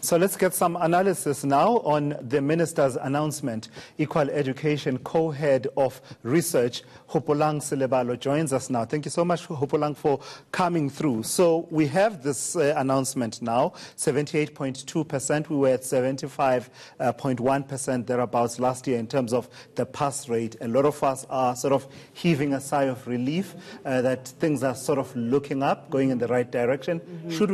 So let's get some analysis now on the Minister's announcement. Equal Education Co-Head of Research, Hopolang Selebalo, joins us now. Thank you so much, Hopolang, for coming through. So we have this announcement now, 78.2%. We were at 75.1% thereabouts last year in terms of the pass rate. A lot of us are sort of heaving a sigh of relief that things are sort of looking up, going in the right direction. Mm-hmm. Should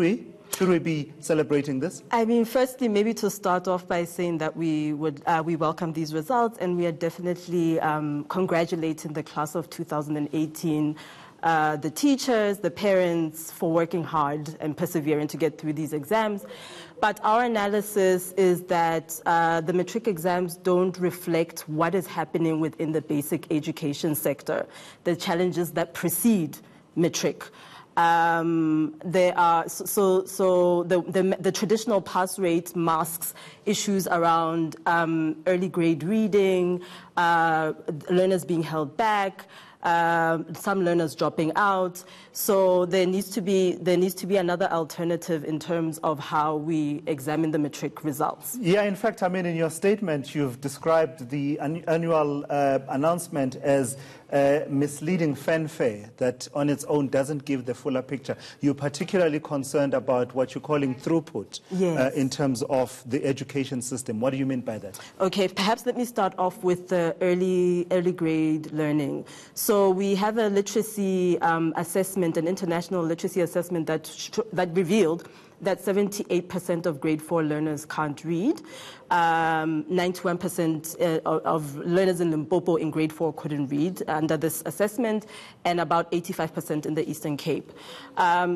we be celebrating this? I mean, firstly, maybe to start off by saying that we welcome these results, and we are definitely congratulating the class of 2018, the teachers, the parents, for working hard and persevering to get through these exams. But our analysis is that the Matric exams don't reflect what is happening within the basic education sector, the challenges that precede Matric. There are the traditional pass rate masks issues around early grade reading, learners being held back, some learners dropping out. So there needs to be another alternative in terms of how we examine the Matric results. Yeah, in fact, I mean, in your statement, you've described the annual announcement as misleading fanfare that on its own doesn't give the fuller picture. You're particularly concerned about what you're calling throughput. Yes. In terms of the education system. What do you mean by that? Okay, perhaps let me start off with the early grade learning. So we have a literacy assessment, an international literacy assessment that revealed that 78% of grade 4 learners can't read. 91% of learners in Limpopo in grade 4 couldn't read under this assessment, and about 85% in the Eastern Cape.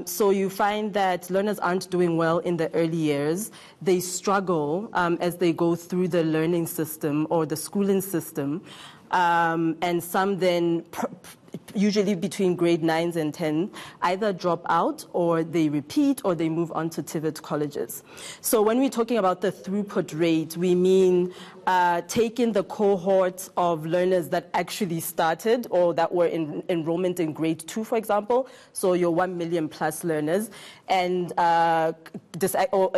So you find that learners aren't doing well in the early years. They struggle as they go through the learning system or the schooling system. And some then, usually between grade 9s and 10, either drop out or they repeat or they move on to TVET colleges. So when we're talking about the throughput rate, we mean taking the cohort of learners that actually started or that were in enrollment in grade 2, for example, so your 1 million plus learners, and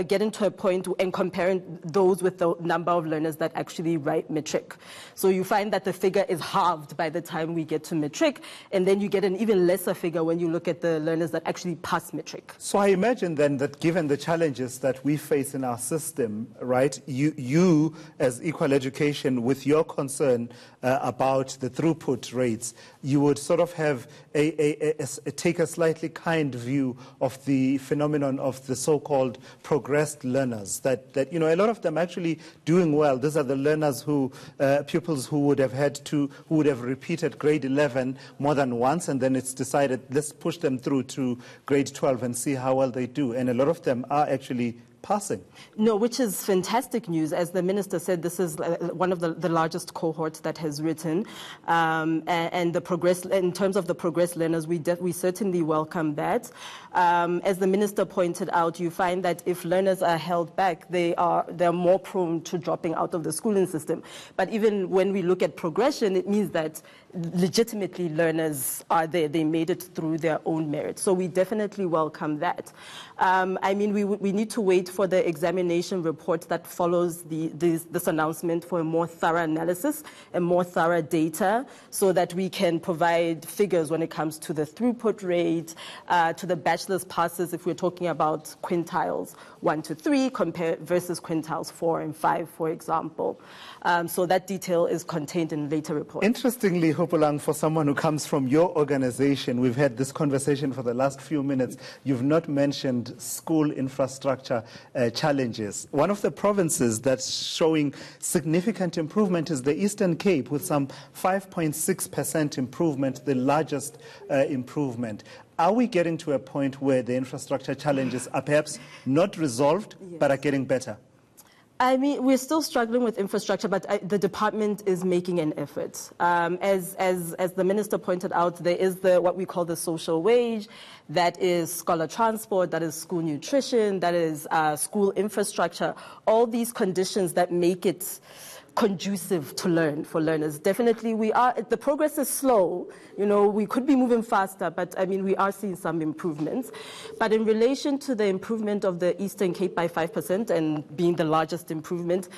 getting to a point and comparing those with the number of learners that actually write Matric. So you find that the figure is halved by the time we get to Matric, and then you get an even lesser figure when you look at the learners that actually pass Matric. So I imagine then that given the challenges that we face in our system, right, you as Equal Education, with your concern about the throughput rates, you would sort of have take a slightly kind view of the phenomenon of the so-called progressed learners, that a lot of them actually doing well. These are the learners pupils who would have repeated grade 11 more than once, and then it's decided, let's push them through to grade 12 and see how well they do. And a lot of them are actually passing. No, which is fantastic news. As the Minister said, this is one of the largest cohorts that has written. And the progress, in terms of the progress learners, we certainly welcome that. As the Minister pointed out, you find that if learners are held back, they're more prone to dropping out of the schooling system. But even when we look at progression, it means that legitimately learners are there. They made it through their own merit. So we definitely welcome that. I mean, we need to wait for the examination report that follows this announcement for a more thorough analysis and more thorough data, so that we can provide figures when it comes to the throughput rate, to the bachelor's passes, if we're talking about quintiles 1 to 3 versus quintiles 4 and 5, for example. So that detail is contained in later reports. Interestingly, Hopolang, for someone who comes from your organization, we've had this conversation for the last few minutes. You've not mentioned school infrastructure challenges. One of the provinces that's showing significant improvement is the Eastern Cape, with some 5.6% improvement, the largest improvement. Are we getting to a point where the infrastructure challenges are perhaps not resolved, yes, but are getting better? I mean, we're still struggling with infrastructure, but the department is making an effort. As the Minister pointed out, there is what we call the social wage, that is scholar transport, that is school nutrition, that is school infrastructure, all these conditions that make it conducive to learn for learners. Definitely, the progress is slow. We could be moving faster, but I mean, we are seeing some improvements. But in relation to the improvement of the Eastern Cape by 5% and being the largest improvement,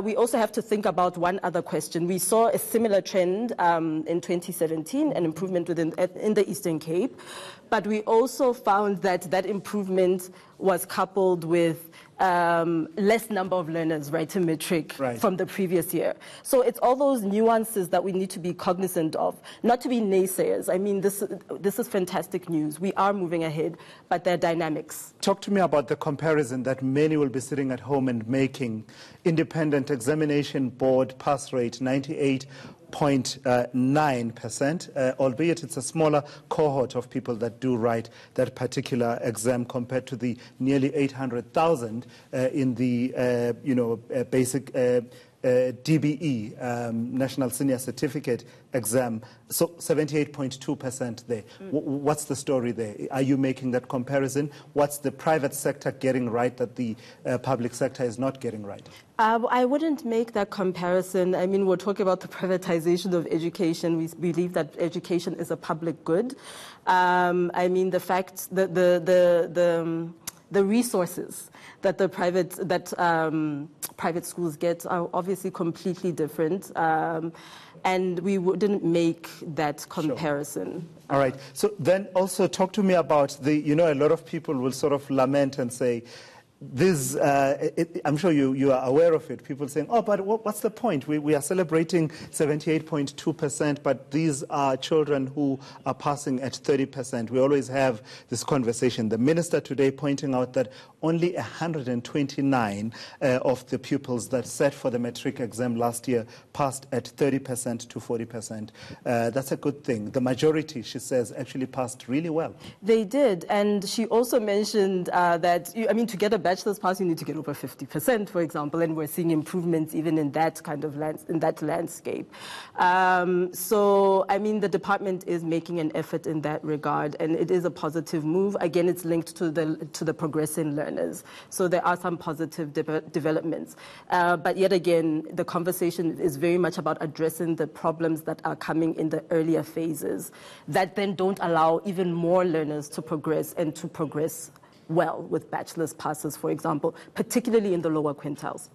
we also have to think about one other question. We saw a similar trend in 2017, an improvement in the Eastern Cape, but we also found that improvement was coupled with less number of learners writing Matric from the previous year. So it's all those nuances that we need to be cognizant of, not to be naysayers. I mean, this is fantastic news. We are moving ahead, but there are dynamics. Talk to me about the comparison that many will be sitting at home and making. Independent Examination Board pass rate 98.9%, albeit it's a smaller cohort of people that do write that particular exam compared to the nearly 800,000 in the basic DBE, National Senior Certificate exam, so 78.2% there. What's the story there? Are you making that comparison? What's the private sector getting right that the public sector is not getting right? I wouldn't make that comparison. I mean, we're talking about the privatization of education. We believe that education is a public good. I mean, the fact that the resources that private schools get are obviously completely different, and we wouldn't make that comparison. Sure. All right. So then also talk to me about a lot of people will sort of lament and say, I'm sure you are aware of it. People saying, oh, but what's the point? We are celebrating 78.2%, but these are children who are passing at 30%. We always have this conversation. The minister today pointing out that only 129 of the pupils that sat for the Matric exam last year passed at 30% to 40%. That's a good thing. The majority, she says, actually passed really well. They did. And she also mentioned that, to get a bachelor's pass, you need to get over 50%, for example, and we're seeing improvements even in that kind of landscape. So, the department is making an effort in that regard, and it is a positive move. Again, it's linked to the progressing learners. So there are some positive developments. But yet again, the conversation is very much about addressing the problems that are coming in the earlier phases that then don't allow even more learners to progress and to progress well with bachelor's passes, for example, particularly in the lower quintiles.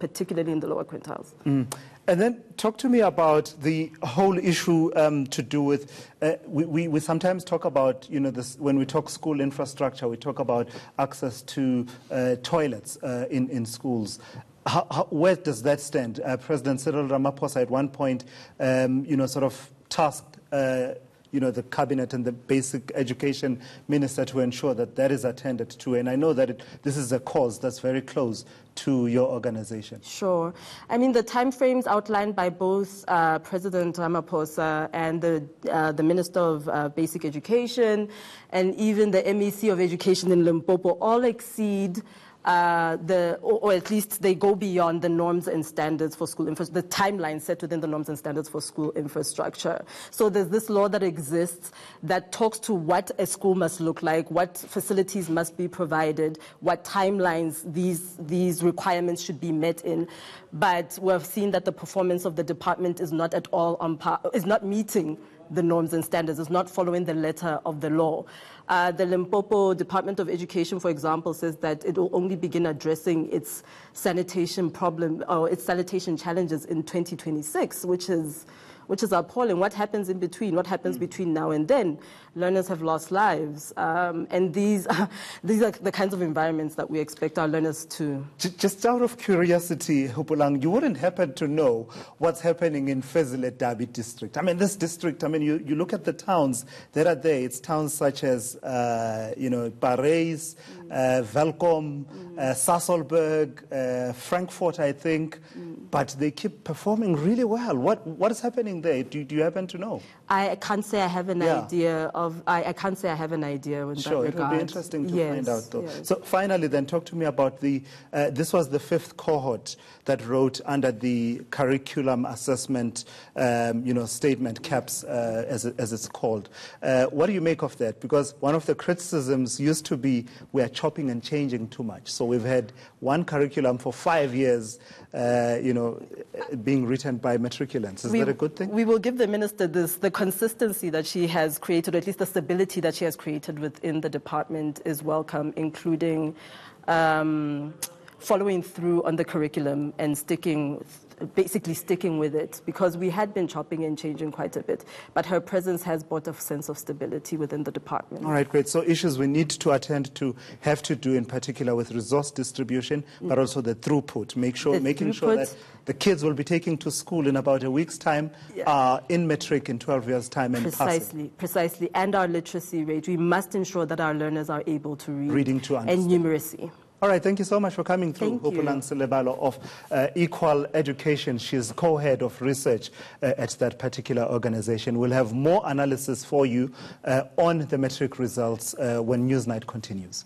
And then talk to me about the whole issue to do with, we sometimes talk about, this, when we talk school infrastructure, we talk about access to toilets in schools. Where does that stand? President Cyril Ramaphosa at one point, sort of tasked the cabinet and the basic education minister to ensure that is attended to. And I know that this is a cause that's very close to your organization. Sure. The timeframes outlined by both President Ramaphosa and the Minister of Basic Education and even the MEC of Education in Limpopo all exceed or at least they go beyond the norms and standards for school infrastructure, the timeline set within the norms and standards for school infrastructure. So there's this law that exists that talks to what a school must look like, what facilities must be provided, what timelines these requirements should be met in. But we've seen that the performance of the department is not at all on par, is not meeting the norms and standards, is not following the letter of the law. The Limpopo Department of Education, for example, says that it will only begin addressing its sanitation problem or its sanitation challenges in 2026, which is appalling. What happens in between? What happens between now and then? Learners have lost lives, and these are the kinds of environments that we expect our learners to. Just out of curiosity, Hopolang, you wouldn't happen to know what's happening in Fezile Dabi district. This district, you look at the towns that are there. It's towns such as, Paris, Velkom, Sasolburg, Frankfurt, I think, but they keep performing really well. What is happening there? Do you happen to know? I can't say I have an idea of. I can't say I have an idea in that regard. Sure, it would be interesting to find out, though. Yes. So finally, then, talk to me about this was the 5th cohort that wrote under the curriculum assessment, statement, CAPS, as it's called. What do you make of that? Because one of the criticisms used to be we are chopping and changing too much. So we've had one curriculum for 5 years, being written by matriculants. Is that a good thing? We will give the minister the consistency that she has created, or at least the stability that she has created within the department is welcome, including following through on the curriculum and basically sticking with it, because we had been chopping and changing quite a bit. But her presence has brought a sense of stability within the department. All right, great. So issues we need to attend to have to do in particular with resource distribution, but also the throughput. Making sure that the kids will be taking to school in about a week's time, in Matric in 12 years' time, and Precisely. And our literacy rate. We must ensure that our learners are able to read. Reading to understand. And numeracy. All right, thank you so much for coming through. Hopolang Selebalo of Equal Education. She's co-head of research at that particular organization. We'll have more analysis for you on the Matric results when Newsnight continues.